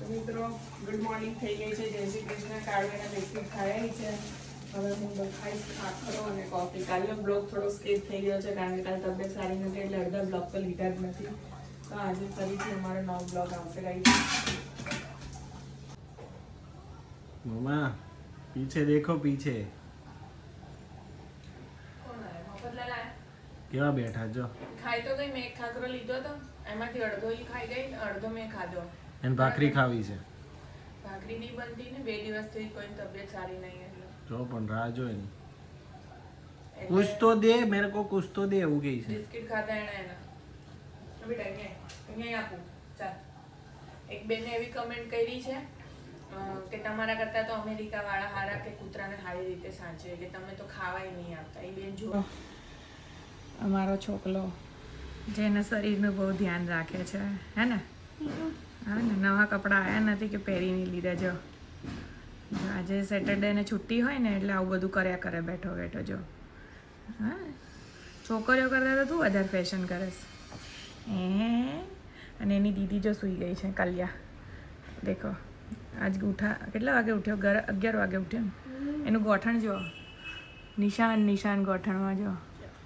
મિત્રો good morning થઈ ગઈ છે. જય શ્રી કૃષ્ણ. કાળવેના બિસ્કિટ ખાઈ છે. હવે હું ખાઈશ ખાખરો અને કોફી. કાલનો બ્લોગ થોડો સ્કીપ થઈ ગયો છે કારણ કે કાલ તબિયત સારી નથી એટલે અડધા બ્લોગ તો લીધા જ નથી. તો આજે ફરીથી અમારો નવો બ્લોગ આવશે. मम्मा पीछे देखो पीछे કેવા બેઠા જો. ખાઈ તો ગઈ. મેં એક ખાખરો લીધો તો એમાંથી અડધો ઈ ખાઈ ગઈ, અડધો મેં ખાધો. એને ભાખરી ખાવી છે. ભાખરી નહીં બનતી ને 2 દિવસથી કોઈ તબિયત સારી નહીં એટલે. જો પણ રાહ જોઈ ને कुछ तो दे मेरे को कुछ तो दे એવું કહે છે. બિસ્કિટ ખાધા એના બેટા અહીંયા આપું. ચાલ એક બેને એવી કમેન્ટ કરી છે કે તમારા કરતા તો અમેરિકા વાળા હારા કે કૂતરાને સારી રીતે સાચવે કે તમે તો ખાવાય નહીં આપતા. એ બેન જો અમારો છોકલો જેને શરીરનું બહુ ધ્યાન રાખે છે હે ને. હા ને નવા કપડાં આવ્યા નથી કે પહેરી નહીં લીધા. જો આજે સેટરડે ને છુટ્ટી હોય ને એટલે આવું બધું કર્યા કરે બેઠો બેઠો. જો હા છોકરીઓ કરતા તો તું વધારે ફેશન કરેશ. અને એની દીદી જો સૂઈ ગઈ છે કલ્યા. દેખો આજ ઉઠા કેટલા વાગે ઉઠ્યો? 11 વાગે ઉઠ્યો. એનું ગોઠણ જો નિશાન ગોઠણમાં જો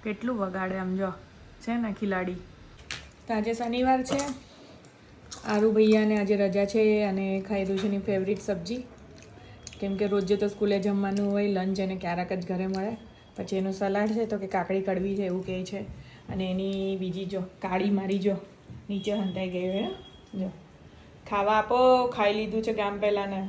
કેટલું વગાડે આમ જો છે ને ખિલાડી. તો આજે શનિવાર છે. આરુ ભૈયાને આજે રજા છે અને ખાઈ છે એની ફેવરિટ સબ્જી. કેમ કે રોજે તો સ્કૂલે જમવાનું હોય, લંચ એને ક્યારેક જ ઘરે મળે. પછી એનું સલાડ છે તો કે કાકડી કડવી છે એવું કહે છે. અને એની બીજી જો કાળી મારી જો નીચે હંતાઈ ગઈ હોય. જો ખાવા આપો. ખાઈ લીધું છે ગામ પહેલાંને.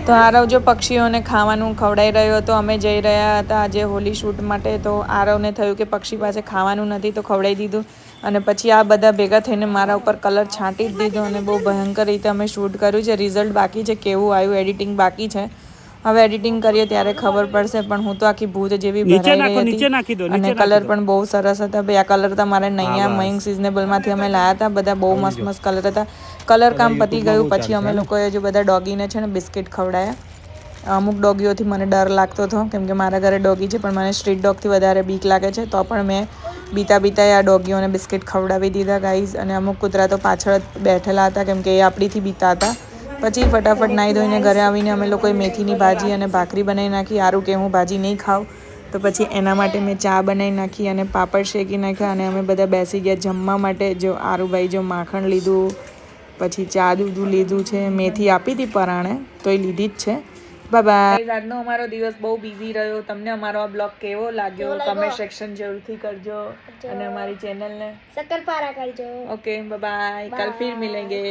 તો આરવ જો પક્ષીઓને ખાવાનું ખવડાવી રહ્યો હતો. અમે જઈ રહ્યા હતા આજે હોલી શૂટ માટે. તો આરવને થયું કે પક્ષી પાસે ખાવાનું નથી તો ખવડાવી દીધું. અને પછી આ બધા ભેગા થઈને મારા ઉપર કલર છાંટી જ દીધો અને બહુ ભયંકર રીતે અમે શૂટ કર્યું છે. રિઝલ્ટ બાકી છે, કેવું આવ્યું એડિટિંગ બાકી છે. હવે એડિટિંગ કરીએ ત્યારે ખબર પડશે. પણ હું તો આખી ભૂત જેવી ભરાઈ ગઈ હતી અને કલર પણ બહુ સરસ હતા. ભાઈ આ કલર તમારે નૈયા મયંક સિઝનેબલમાંથી અમે લાવ્યા હતા. બધા બહુ મસ્ત કલર હતા. કલર કામ પતી ગયું પછી અમે લોકોએ જો બધા ડોગીને છે ને બિસ્કિટ ખવડાયા. અમુક ડોગીઓથી મને ડર લાગતો હતો કેમ કે મારા ઘરે ડોગી છે પણ મને સ્ટ્રીટ ડોગથી વધારે બીક લાગે છે. તો પણ મેં બીતા આ ડોગીઓને બિસ્કિટ ખવડાવી દીધા ગાઈઝ. અને અમુક કૂતરા તો પાછળ બેઠેલા હતા કેમ કે એ આપણીથી બીતા હતા. પછી ફટાફટ નાહી ધોઈને ઘરે આવીને અમે લોકોએ મેથીની ભાજી અને ભાખરી બનાવી નાખી. આરું કે હું ભાજી નહીં ખાઉં તો પછી એના માટે મેં ચા બનાવી નાખી અને પાપડ શેકી નાખ્યા. અને અમે બધા બેસી ગયા જમવા માટે. જો આરુભાઈ જો માખણ લીધું, પછી ચા દૂધ લીધું છે. મેથી આપી હતી પરાણે તો એ લીધી જ છે. બાય. આજનો અમારો દિવસ બહુ બિઝી રહ્યો. તમને અમારો આ બ્લોગ કેવો લાગ્યો કમેન્ટ સેક્શન જરૂરથી કરજો અને અમારી ચેનલને શક્કરપારા કરજો. Okay bye. કલ ફિર મિલેંગે.